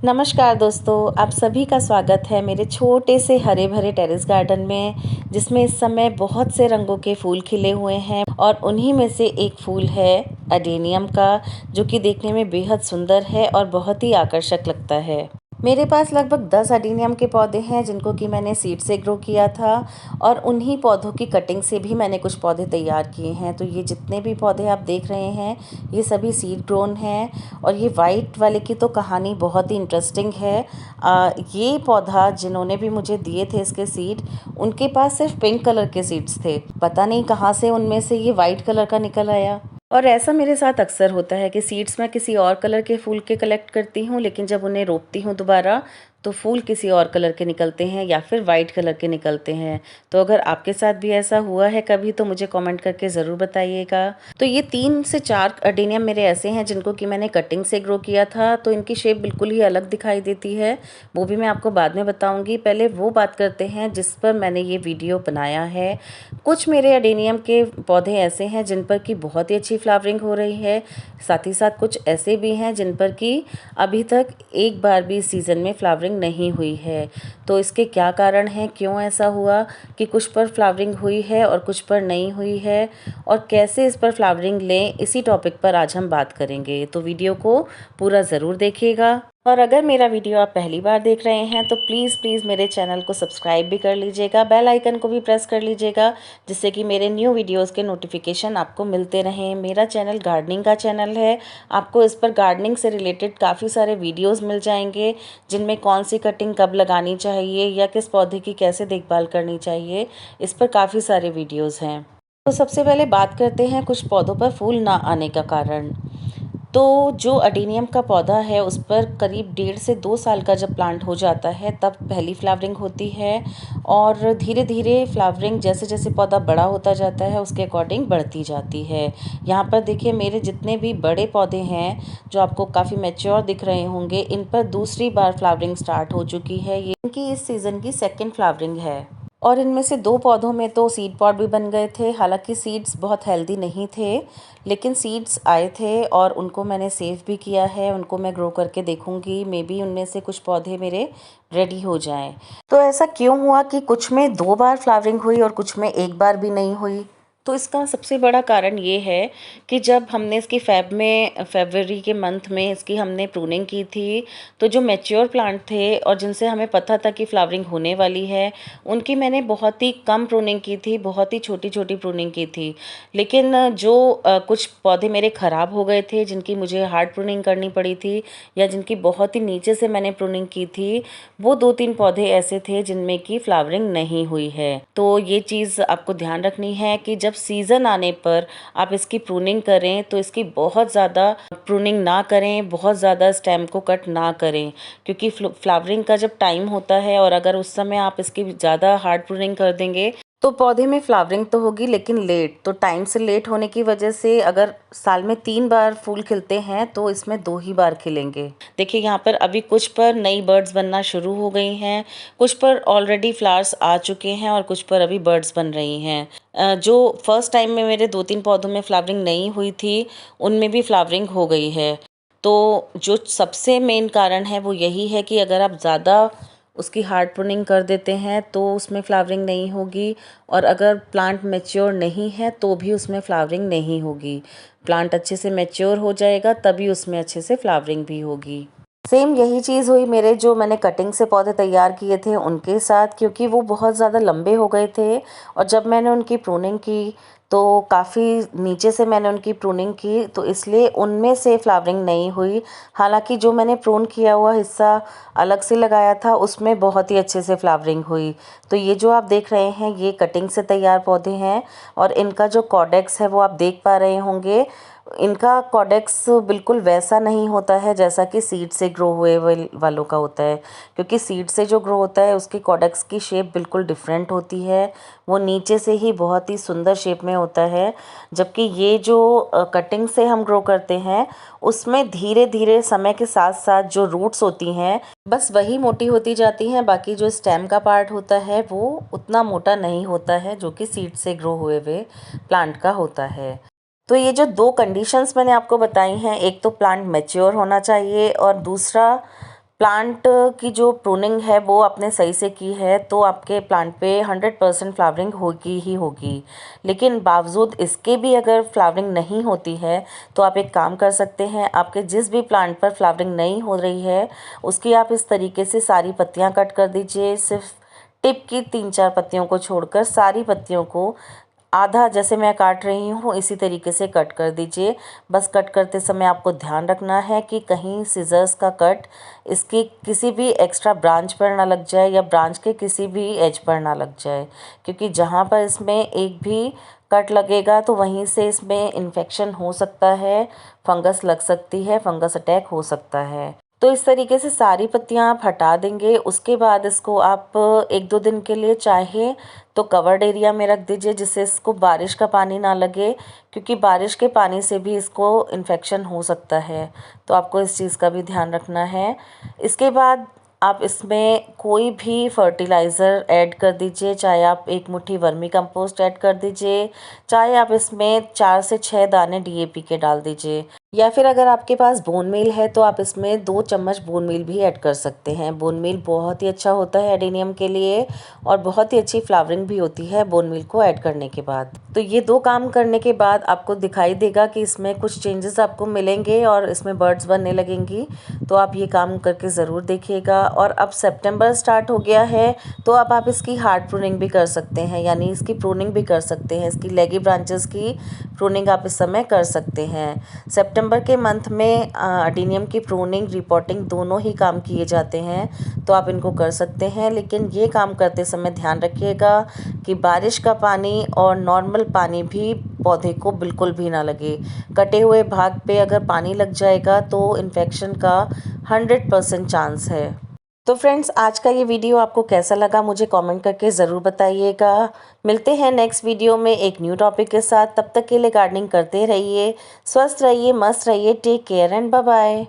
नमस्कार दोस्तों, आप सभी का स्वागत है मेरे छोटे से हरे भरे टेरेस गार्डन में, जिसमें इस समय बहुत से रंगों के फूल खिले हुए हैं और उन्हीं में से एक फूल है अडेनियम का, जो कि देखने में बेहद सुंदर है और बहुत ही आकर्षक लगता है। मेरे पास लगभग 10 अडेनियम के पौधे हैं, जिनको कि मैंने सीड से ग्रो किया था और उन्हीं पौधों की कटिंग से भी मैंने कुछ पौधे तैयार किए हैं। तो ये जितने भी पौधे आप देख रहे हैं, ये सभी सीड ग्रोन हैं। और ये वाइट वाले की तो कहानी बहुत ही इंटरेस्टिंग है। ये पौधा जिन्होंने भी मुझे दिए थे इसके सीड, उनके पास सिर्फ पिंक कलर के सीड्स थे। पता नहीं कहाँ से उनमें से ये वाइट कलर का निकल आया। और ऐसा मेरे साथ अक्सर होता है कि सीड्स मैं किसी और कलर के फूल के कलेक्ट करती हूँ, लेकिन जब उन्हें रोपती हूँ दोबारा तो फूल किसी और कलर के निकलते हैं या फिर वाइट कलर के निकलते हैं। तो अगर आपके साथ भी ऐसा हुआ है कभी, तो मुझे कमेंट करके ज़रूर बताइएगा। तो ये 3 से 4 अडेनियम मेरे ऐसे हैं जिनको कि मैंने कटिंग से ग्रो किया था, तो इनकी शेप बिल्कुल ही अलग दिखाई देती है। वो भी मैं आपको बाद में बताऊँगी। पहले वो बात करते हैं जिस पर मैंने ये वीडियो बनाया है। कुछ मेरे अडेनियम के पौधे ऐसे हैं जिन पर कि बहुत ही अच्छी फ्लावरिंग हो रही है, साथ ही साथ कुछ ऐसे भी हैं जिन पर कि अभी तक एक बार भी इस सीज़न में फ्लावरिंग नहीं हुई है। तो इसके क्या कारण हैं, क्यों ऐसा हुआ कि कुछ पर फ्लावरिंग हुई है और कुछ पर नहीं हुई है, और कैसे इस पर फ्लावरिंग लें, इसी टॉपिक पर आज हम बात करेंगे। तो वीडियो को पूरा ज़रूर देखिएगा। और अगर मेरा वीडियो आप पहली बार देख रहे हैं तो प्लीज़ मेरे चैनल को सब्सक्राइब भी कर लीजिएगा, बेल आइकन को भी प्रेस कर लीजिएगा, जिससे कि मेरे न्यू वीडियोस के नोटिफिकेशन आपको मिलते रहें। मेरा चैनल गार्डनिंग का चैनल है। आपको इस पर गार्डनिंग से रिलेटेड काफ़ी सारे वीडियोस मिल जाएंगे, जिनमें कौन सी कटिंग कब लगानी चाहिए या किस पौधे की कैसे देखभाल करनी चाहिए, इस पर काफ़ी सारे वीडियोज़ हैं। तो सबसे पहले बात करते हैं कुछ पौधों पर फूल ना आने का कारण। तो जो अडेनियम का पौधा है, उस पर करीब 1.5 से 2 साल का जब प्लांट हो जाता है, तब पहली फ्लावरिंग होती है। और धीरे धीरे फ्लावरिंग जैसे जैसे पौधा बड़ा होता जाता है, उसके अकॉर्डिंग बढ़ती जाती है। यहाँ पर देखिए, मेरे जितने भी बड़े पौधे हैं जो आपको काफ़ी मैच्योर दिख रहे होंगे, इन पर दूसरी बार फ्लावरिंग स्टार्ट हो चुकी है। ये इनकी इस सीज़न की सेकेंड फ्लावरिंग है। और इनमें से 2 पौधों में तो सीड पॉट भी बन गए थे। हालांकि सीड्स बहुत हेल्दी नहीं थे, लेकिन सीड्स आए थे और उनको मैंने सेव भी किया है। उनको मैं ग्रो करके देखूंगी, मे बी उनमें से कुछ पौधे मेरे रेडी हो जाएं। तो ऐसा क्यों हुआ कि कुछ में 2 बार फ्लावरिंग हुई और कुछ में एक बार भी नहीं हुई? तो इसका सबसे बड़ा कारण ये है कि जब हमने इसकी फरवरी के मंथ में इसकी हमने प्रूनिंग की थी, तो जो मैच्योर प्लांट थे और जिनसे हमें पता था कि फ्लावरिंग होने वाली है, उनकी मैंने बहुत ही कम प्रूनिंग की थी, बहुत ही छोटी छोटी प्रूनिंग की थी। लेकिन जो कुछ पौधे मेरे ख़राब हो गए थे, जिनकी मुझे हार्ड प्रूनिंग करनी पड़ी थी या जिनकी बहुत ही नीचे से मैंने प्रूनिंग की थी, वो 2-3 पौधे ऐसे थे जिनमें की फ्लावरिंग नहीं हुई है। तो ये चीज़ आपको ध्यान रखनी है कि जब सीज़न आने पर आप इसकी प्रूनिंग करें, तो इसकी बहुत ज़्यादा प्रूनिंग ना करें, बहुत ज़्यादा स्टेम को कट ना करें, क्योंकि फ्लावरिंग का जब टाइम होता है और अगर उस समय आप इसकी ज़्यादा हार्ड प्रूनिंग कर देंगे, तो पौधे में फ्लावरिंग तो होगी लेकिन लेट। तो टाइम से लेट होने की वजह से अगर साल में 3 बार फूल खिलते हैं, तो इसमें 2 ही बार खिलेंगे। देखिए, यहाँ पर अभी कुछ पर नई बर्ड्स बनना शुरू हो गई हैं, कुछ पर ऑलरेडी फ्लावर्स आ चुके हैं और कुछ पर अभी बर्ड्स बन रही हैं। जो फर्स्ट टाइम में मेरे 2-3 पौधों में फ्लावरिंग नहीं हुई थी, उनमें भी फ्लावरिंग हो गई है। तो जो सबसे मेन कारण है वो यही है कि अगर आप ज़्यादा उसकी हार्ड प्रूनिंग कर देते हैं, तो उसमें फ्लावरिंग नहीं होगी, और अगर प्लांट मैच्योर नहीं है तो भी उसमें फ्लावरिंग नहीं होगी। प्लांट अच्छे से मैच्योर हो जाएगा तभी उसमें अच्छे से फ्लावरिंग भी होगी। सेम यही चीज़ हुई मेरे जो मैंने कटिंग से पौधे तैयार किए थे उनके साथ, क्योंकि वो बहुत ज़्यादा लंबे हो गए थे और जब मैंने उनकी प्रूनिंग की तो काफ़ी नीचे से मैंने उनकी प्रूनिंग की, तो इसलिए उनमें से फ्लावरिंग नहीं हुई। हालांकि जो मैंने प्रून किया हुआ हिस्सा अलग से लगाया था, उसमें बहुत ही अच्छे से फ्लावरिंग हुई। तो ये जो आप देख रहे हैं, ये कटिंग से तैयार पौधे हैं और इनका जो कॉडेक्स है वो आप देख पा रहे होंगे। इनका कॉडेक्स बिल्कुल वैसा नहीं होता है जैसा कि सीड से ग्रो हुए वालों का होता है, क्योंकि सीड से जो ग्रो होता है उसकी कॉडेक्स की शेप बिल्कुल डिफरेंट होती है। वो नीचे से ही बहुत ही सुंदर शेप में होता है, जबकि ये जो कटिंग से हम ग्रो करते हैं, उसमें धीरे धीरे समय के साथ साथ जो रूट्स होती हैं, बस वही मोटी होती जाती हैं। बाकी जो स्टेम का पार्ट होता है वो उतना मोटा नहीं होता है जो कि सीड से ग्रो हुए हुए प्लांट का होता है। तो ये जो 2 कंडीशंस मैंने आपको बताई हैं, एक तो प्लांट मैच्योर होना चाहिए और दूसरा प्लांट की जो प्रूनिंग है वो आपने सही से की है तो आपके प्लांट पे 100% फ्लावरिंग होगी ही होगी। लेकिन बावजूद इसके भी अगर फ्लावरिंग नहीं होती है तो आप एक काम कर सकते हैं, आपके जिस भी प्लांट पर फ्लावरिंग नहीं हो रही है उसकी आप इस तरीके से सारी पत्तियां कट कर दीजिए। सिर्फ टिप की 3-4 पत्तियों को छोड़कर सारी पत्तियों को आधा जैसे मैं काट रही हूँ इसी तरीके से कट कर दीजिए। बस कट करते समय आपको ध्यान रखना है कि कहीं सीजर्स का कट इसकी किसी भी एक्स्ट्रा ब्रांच पर ना लग जाए या ब्रांच के किसी भी एज पर ना लग जाए, क्योंकि जहाँ पर इसमें एक भी कट लगेगा तो वहीं से इसमें इन्फेक्शन हो सकता है, फंगस लग सकती है, फंगस अटैक हो सकता है। तो इस तरीके से सारी पत्तियां आप हटा देंगे। उसके बाद इसको आप 1-2 दिन के लिए चाहे तो कवर्ड एरिया में रख दीजिए जिससे इसको बारिश का पानी ना लगे, क्योंकि बारिश के पानी से भी इसको इन्फेक्शन हो सकता है। तो आपको इस चीज़ का भी ध्यान रखना है। इसके बाद आप इसमें कोई भी फर्टिलाइज़र ऐड कर दीजिए, चाहे आप 1 मुट्ठी वर्मी कंपोस्ट ऐड कर दीजिए, चाहे आप इसमें 4 से 6 दाने डीएपी के डाल दीजिए, या फिर अगर आपके पास बोन मील है तो आप इसमें 2 चम्मच बोन मील भी ऐड कर सकते हैं। बोन मील बहुत ही अच्छा होता है एडेनियम के लिए और बहुत ही अच्छी फ्लावरिंग भी होती है बोन मील को ऐड करने के बाद। तो ये 2 काम करने के बाद आपको दिखाई देगा कि इसमें कुछ चेंजेस आपको मिलेंगे और इसमें बर्ड्स बनने लगेंगी। तो आप ये काम करके ज़रूर देखिएगा। और अब सितंबर स्टार्ट हो गया है तो अब आप इसकी हार्ड प्रूनिंग भी कर सकते हैं, यानी इसकी प्रूनिंग भी कर सकते हैं। इसकी लेगी ब्रांचेस की प्रूनिंग आप इस समय कर सकते हैं। सितंबर के मंथ में अडेनियम की प्रूनिंग, रिपोर्टिंग दोनों ही काम किए जाते हैं, तो आप इनको कर सकते हैं। लेकिन ये काम करते समय ध्यान रखिएगा कि बारिश का पानी और नॉर्मल पानी भी पौधे को बिल्कुल भी ना लगे। कटे हुए भाग पे अगर पानी लग जाएगा तो इन्फेक्शन का 100% चांस है। तो फ्रेंड्स, आज का ये वीडियो आपको कैसा लगा मुझे कमेंट करके ज़रूर बताइएगा। मिलते हैं नेक्स्ट वीडियो में एक न्यू टॉपिक के साथ। तब तक के लिए गार्डनिंग करते रहिए, स्वस्थ रहिए, मस्त रहिए। Take care and bye bye.